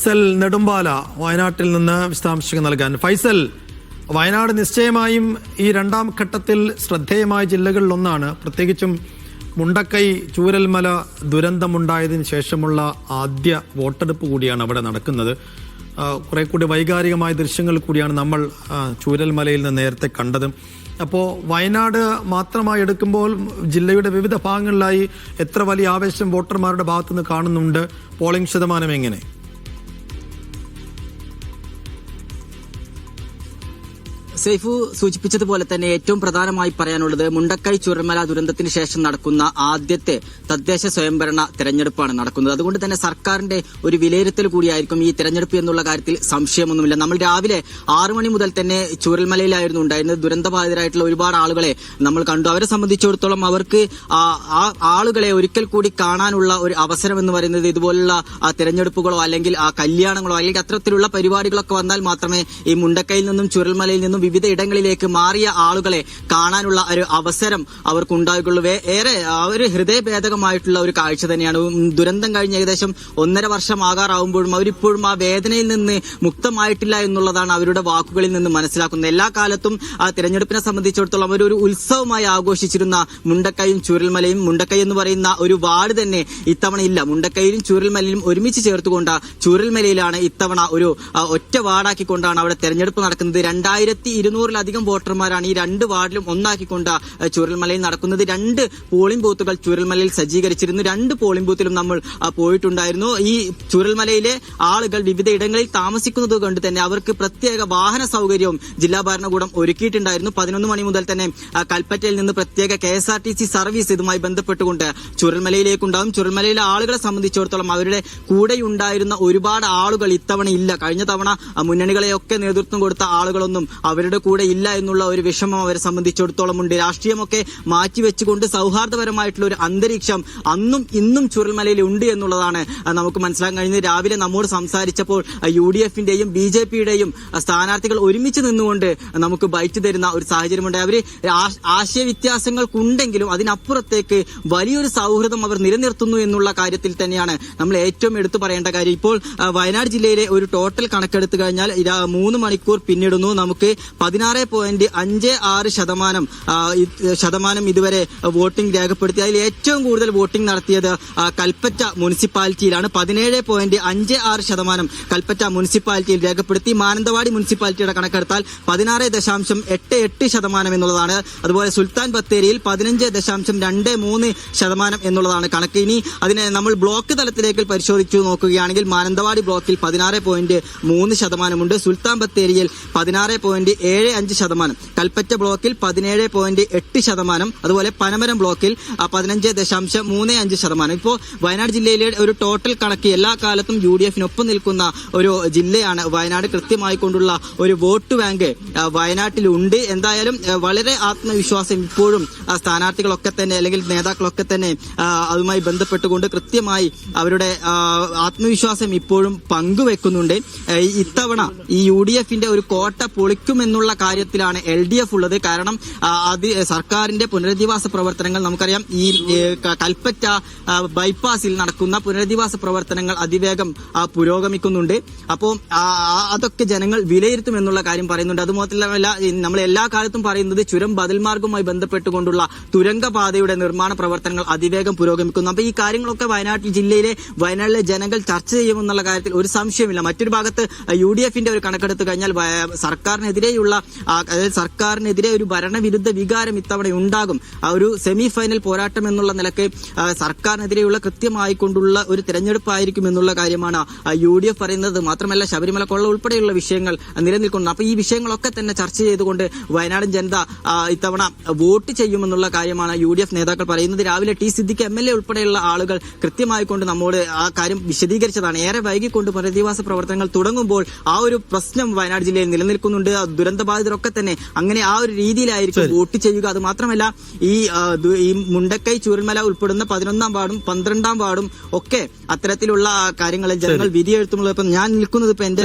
ഫൈസൽ നെടുമ്പാല വയനാട്ടിൽ നിന്ന് വിശദാംശങ്ങൾ നൽകാൻ. ഫൈസൽ, വയനാട് നിശ്ചയമായും ഈ രണ്ടാം ഘട്ടത്തിൽ ശ്രദ്ധേയമായ ജില്ലകളിലൊന്നാണ്. പ്രത്യേകിച്ചും മുണ്ടക്കൈ ചൂരൽമല ദുരന്തമുണ്ടായതിനു ശേഷമുള്ള ആദ്യ വോട്ടെടുപ്പ് കൂടിയാണ് അവിടെ നടക്കുന്നത്. കുറെ കൂടി വൈകാരികമായ ദൃശ്യങ്ങൾ കൂടിയാണ് നമ്മൾ ചൂരൽമലയിൽ നിന്ന് നേരത്തെ കണ്ടത്. അപ്പോൾ വയനാട് മാത്രമായി എടുക്കുമ്പോൾ ജില്ലയുടെ വിവിധ ഭാഗങ്ങളിലായി എത്ര വലിയ ആവേശം വോട്ടർമാരുടെ ഭാഗത്തുനിന്ന് കാണുന്നുണ്ട്? പോളിംഗ് ശതമാനം എങ്ങനെ? സൈഫു സൂചിപ്പിച്ചതുപോലെ തന്നെ ഏറ്റവും പ്രധാനമായി പറയാനുള്ളത് മുണ്ടക്കൈ ചൂരൽമല ദുരന്തത്തിന് ശേഷം നടക്കുന്ന ആദ്യത്തെ തദ്ദേശ സ്വയംഭരണ തെരഞ്ഞെടുപ്പാണ് നടക്കുന്നത്. അതുകൊണ്ട് തന്നെ സർക്കാരിന്റെ ഒരു വിലയിരുത്തൽ കൂടിയായിരിക്കും ഈ തെരഞ്ഞെടുപ്പ് എന്നുള്ള കാര്യത്തിൽ സംശയമൊന്നുമില്ല. നമ്മൾ രാവിലെ 6 മണി മുതൽ തന്നെ ചൂരൽമലയിലായിരുന്നു ഉണ്ടായിരുന്നത്. ദുരന്തബാധിതരായിട്ടുള്ള ഒരുപാട് ആളുകളെ നമ്മൾ കണ്ടു. അവരെ സംബന്ധിച്ചിടത്തോളം അവർക്ക് ആ ആളുകളെ ഒരിക്കൽ കൂടി കാണാനുള്ള ഒരു അവസരം എന്ന് പറയുന്നത് ഇതുപോലുള്ള തെരഞ്ഞെടുപ്പുകളോ അല്ലെങ്കിൽ കല്യാണങ്ങളോ അല്ലെങ്കിൽ അത്തരത്തിലുള്ള പരിപാടികളൊക്കെ വന്നാൽ മാത്രമേ ഈ മുണ്ടക്കൈയിൽ നിന്നും ചൂരൽമലയിൽ നിന്നും വിവിധ ഇടങ്ങളിലേക്ക് മാറിയ ആളുകളെ കാണാനുള്ള ഒരു അവസരം അവർക്ക് ഉണ്ടാകുള്ളൂ. ഏറെ ഒരു ഹൃദയഭേദകമായിട്ടുള്ള ഒരു കാഴ്ച തന്നെയാണ്. ദുരന്തം കഴിഞ്ഞ് ഏകദേശം 1.5 വർഷം ആകാറാവുമ്പോഴും അവരിപ്പോഴും ആ വേദനയിൽ നിന്ന് മുക്തമായിട്ടില്ല എന്നുള്ളതാണ് അവരുടെ വാക്കുകളിൽ നിന്ന് മനസ്സിലാക്കുന്നത്. എല്ലാ കാലത്തും ആ തിരഞ്ഞെടുപ്പിനെ സംബന്ധിച്ചിടത്തോളം അവരൊരു ഉത്സവമായി ആഘോഷിച്ചിരുന്ന മുണ്ടക്കൈയും ചൂരൽമലയും, മുണ്ടക്കൈ എന്ന് പറയുന്ന ഒരു വാർഡ് തന്നെ ഇത്തവണ ഇല്ല. മുണ്ടക്കൈയിലും ചൂരൽമലയിലും ഒരുമിച്ച് ചേർത്തുകൊണ്ട് ചൂരൽമലയിലാണ് ഇത്തവണ ഒരു ഒറ്റ വാർഡാക്കിക്കൊണ്ടാണ് അവിടെ തെരഞ്ഞെടുപ്പ് നടക്കുന്നത്. 2200-ലധികം വോട്ടർമാരാണ് ഈ 2 വാർഡിലും ഒന്നാക്കിക്കൊണ്ട് ചൂരൽമലയിൽ നടക്കുന്നത്. 2 പോളിംഗ് ബൂത്തുകൾ ചൂരൽമലയിൽ സജ്ജീകരിച്ചിരുന്നു. 2 പോളിംഗ് ബൂത്തിലും നമ്മൾ പോയിട്ടുണ്ടായിരുന്നു. ഈ ചൂരൽമലയിലെ ആളുകൾ വിവിധ ഇടങ്ങളിൽ താമസിക്കുന്നത് കൊണ്ട് തന്നെ അവർക്ക് പ്രത്യേക വാഹന സൗകര്യവും ജില്ലാ ഭരണകൂടം ഒരുക്കിയിട്ടുണ്ടായിരുന്നു. 11 മണി മുതൽ തന്നെ കൽപ്പറ്റയിൽ നിന്ന് പ്രത്യേക KSRTC സർവീസ് ഇതുമായി ബന്ധപ്പെട്ടുകൊണ്ട് ചൂരൽമലയിലേക്കുണ്ടാകും. ചൂരൽമലയിലെ ആളുകളെ സംബന്ധിച്ചിടത്തോളം അവരുടെ കൂടെയുണ്ടായിരുന്ന ഒരുപാട് ആളുകൾ ഇത്തവണ ഇല്ല. കഴിഞ്ഞ തവണ മുന്നണികളെയൊക്കെ നേതൃത്വം കൊടുത്ത ആളുകളൊന്നും അവരുടെ കൂടെ ഇല്ല എന്നുള്ള ഒരു വിഷമം അവരെ സംബന്ധിച്ചിടത്തോളം ഉണ്ട്. രാഷ്ട്രീയമൊക്കെ മാറ്റിവെച്ചുകൊണ്ട് സൗഹാർദ്ദപരമായിട്ടുള്ള ഒരു അന്തരീക്ഷം അന്നും ഇന്നും ചൂരൽമലയിൽ ഉണ്ട് എന്നുള്ളതാണ് നമുക്ക് മനസ്സിലാക്കാൻ കഴിയുന്നത്. രാവിലെ നമ്മോട് സംസാരിച്ചപ്പോൾ UDF-ന്റെയും BJP-യുടെയും സ്ഥാനാർത്ഥികൾ ഒരുമിച്ച് നിന്നുകൊണ്ട് നമുക്ക് ബൈറ്റ് തരുന്ന ഒരു സാഹചര്യമുണ്ട്. അവര് ആശയവ്യത്യാസങ്ങൾക്കുണ്ടെങ്കിലും അതിനപ്പുറത്തേക്ക് വലിയൊരു സൗഹൃദം അവർ നിലനിർത്തുന്നു എന്നുള്ള കാര്യത്തിൽ തന്നെയാണ് നമ്മൾ ഏറ്റവും എടുത്തു പറയേണ്ട കാര്യം. ഇപ്പോൾ വയനാട് ജില്ലയിലെ ഒരു ടോട്ടൽ കണക്കെടുത്തു കഴിഞ്ഞാൽ 3 മണിക്കൂർ പിന്നിടുന്നു. നമുക്ക് 16.56% ഇതുവരെ വോട്ടിംഗ് രേഖപ്പെടുത്തി. അതിൽ ഏറ്റവും കൂടുതൽ വോട്ടിംഗ് നടത്തിയത് കൽപ്പറ്റ മുനിസിപ്പാലിറ്റിയിലാണ്. 17.56% കൽപ്പറ്റ മുനിസിപ്പാലിറ്റിയിൽ രേഖപ്പെടുത്തി. മാനന്തവാടി മുനിസിപ്പാലിറ്റിയുടെ കണക്കെടുത്താൽ 16.88% എന്നുള്ളതാണ്. അതുപോലെ സുൽത്താൻ ബത്തേരിയിൽ 15.23% എന്നുള്ളതാണ് കണക്ക്. ഇനി അതിനെ നമ്മൾ ബ്ലോക്ക് തലത്തിലേക്ക് പരിശോധിച്ചു നോക്കുകയാണെങ്കിൽ മാനന്തവാടി ബ്ലോക്കിൽ 16.3% ഉണ്ട്. സുൽത്താൻ ബത്തേരിയിൽ 16.75%, കൽപ്പറ്റ ബ്ലോക്കിൽ 17.8%, അതുപോലെ പനമരം ബ്ലോക്കിൽ 15.35%. ഇപ്പോൾ വയനാട് ജില്ലയിലെ ഒരു ടോട്ടൽ കണക്ക് എല്ലാ കാലത്തും UDF-നൊപ്പം നിൽക്കുന്ന ഒരു ജില്ലയാണ് വയനാട്. കൃത്യമായി കൊണ്ടുള്ള ഒരു വോട്ട് ബാങ്ക് വയനാട്ടിലുണ്ട്. എന്തായാലും വളരെ ആത്മവിശ്വാസം ഇപ്പോഴും സ്ഥാനാർത്ഥികളൊക്കെ തന്നെ അല്ലെങ്കിൽ നേതാക്കളൊക്കെ തന്നെ അതുമായി ബന്ധപ്പെട്ടുകൊണ്ട് കൃത്യമായി അവരുടെ ആത്മവിശ്വാസം ഇപ്പോഴും പങ്കുവെക്കുന്നുണ്ട്. ഇത്തവണ ഈ UDF-ന്റെ ഒരു കോട്ട പൊളിക്കുമെന്നുള്ള കാര്യത്തിലാണ് LDF ഉള്ളത്. കാരണം സർക്കാരിന്റെ പുനരധിവാസ പ്രവർത്തനങ്ങൾ നമുക്കറിയാം. ഈ കൽപ്പറ്റ ബൈപ്പാസിൽ നടക്കുന്ന പുനരധിവാസ പ്രവർത്തനങ്ങൾ അതിവേഗം പുരോഗമിക്കുന്നുണ്ട്. അപ്പോൾ അതൊക്കെ ജനങ്ങൾ വിലയിരുത്തുമെന്നുള്ള കാര്യം പറയുന്നുണ്ട്. അതുമാത്രമല്ല, നമ്മൾ എല്ലാ കാലത്തും പറയുന്നത് ചുരം ബദൽ മാർഗവുമായി ബന്ധപ്പെട്ടുകൊണ്ടുള്ള തുരങ്കപാതയുടെ നിർമ്മാണ പ്രവർത്തനങ്ങൾ അതിവേഗം പുരോഗമിക്കുന്നു. അപ്പോൾ ഈ കാര്യങ്ങളൊക്കെ വയനാട്ടിലെ ജനങ്ങൾ ചർച്ച ചെയ്യുമെന്നുള്ള കാര്യത്തിൽ ഒരു സംശയമില്ല. മറ്റൊരു ഭാഗത്ത് UDF-ന്റെ ഒരു കണക്കെടുത്തു കഴിഞ്ഞാൽ സർക്കാരിനെതിരെ ഒരു ഭരണവിരുദ്ധ വികാരം ഇത്തവണ ഉണ്ടാകും. ഒരു സെമി ഫൈനൽ പോരാട്ടം എന്നുള്ള നിലക്ക് സർക്കാരിനെതിരെയുള്ള കൃത്യമായി കൊണ്ടുള്ള ഒരു തെരഞ്ഞെടുപ്പായിരിക്കും എന്നുള്ള കാര്യമാണ് UDF പറയുന്നത്. മാത്രമല്ല, ശബരിമല കൊള്ള ഉൾപ്പെടെയുള്ള വിഷയങ്ങൾ നിലനിൽക്കുന്നു. അപ്പൊ ഈ വിഷയങ്ങളൊക്കെ തന്നെ ചർച്ച ചെയ്തുകൊണ്ട് വയനാടൻ ജനത ഇത്തവണ വോട്ട് ചെയ്യുമെന്നുള്ള കാര്യമാണ് UDF നേതാക്കൾ പറയുന്നത്. രാവിലെ T. സിദ്ദിഖ് MLA ഉൾപ്പെടെയുള്ള ആളുകൾ കൃത്യമായി കൊണ്ട് നമ്മോട് ആ കാര്യം വിശദീകരിച്ചതാണ്. ഏറെ വൈകിക്കൊണ്ട് പുനരധിവാസ പ്രവർത്തനങ്ങൾ തുടങ്ങുമ്പോൾ ആ ഒരു പ്രശ്നം വയനാട് ജില്ലയിൽ നിലനിൽക്കുന്നുണ്ട്. ദുരന്തബാധിതരൊക്കെ തന്നെ അങ്ങനെ ആ ഒരു രീതിയിലായിരിക്കും വോട്ട് ചെയ്യുക. അത് മാത്രമല്ല, ഈ മുണ്ടക്കൈ ചൂരൽമല ഉൾപ്പെടുന്ന 11-ാം വാർഡും 12-ാം വാർഡും ഒക്കെ അത്തരത്തിലുള്ള കാര്യങ്ങളിൽ ജനങ്ങൾ വിധിയെഴുത്തുമ്പോൾ ഞാൻ നിൽക്കുന്നത് ഇപ്പൊ എന്റെ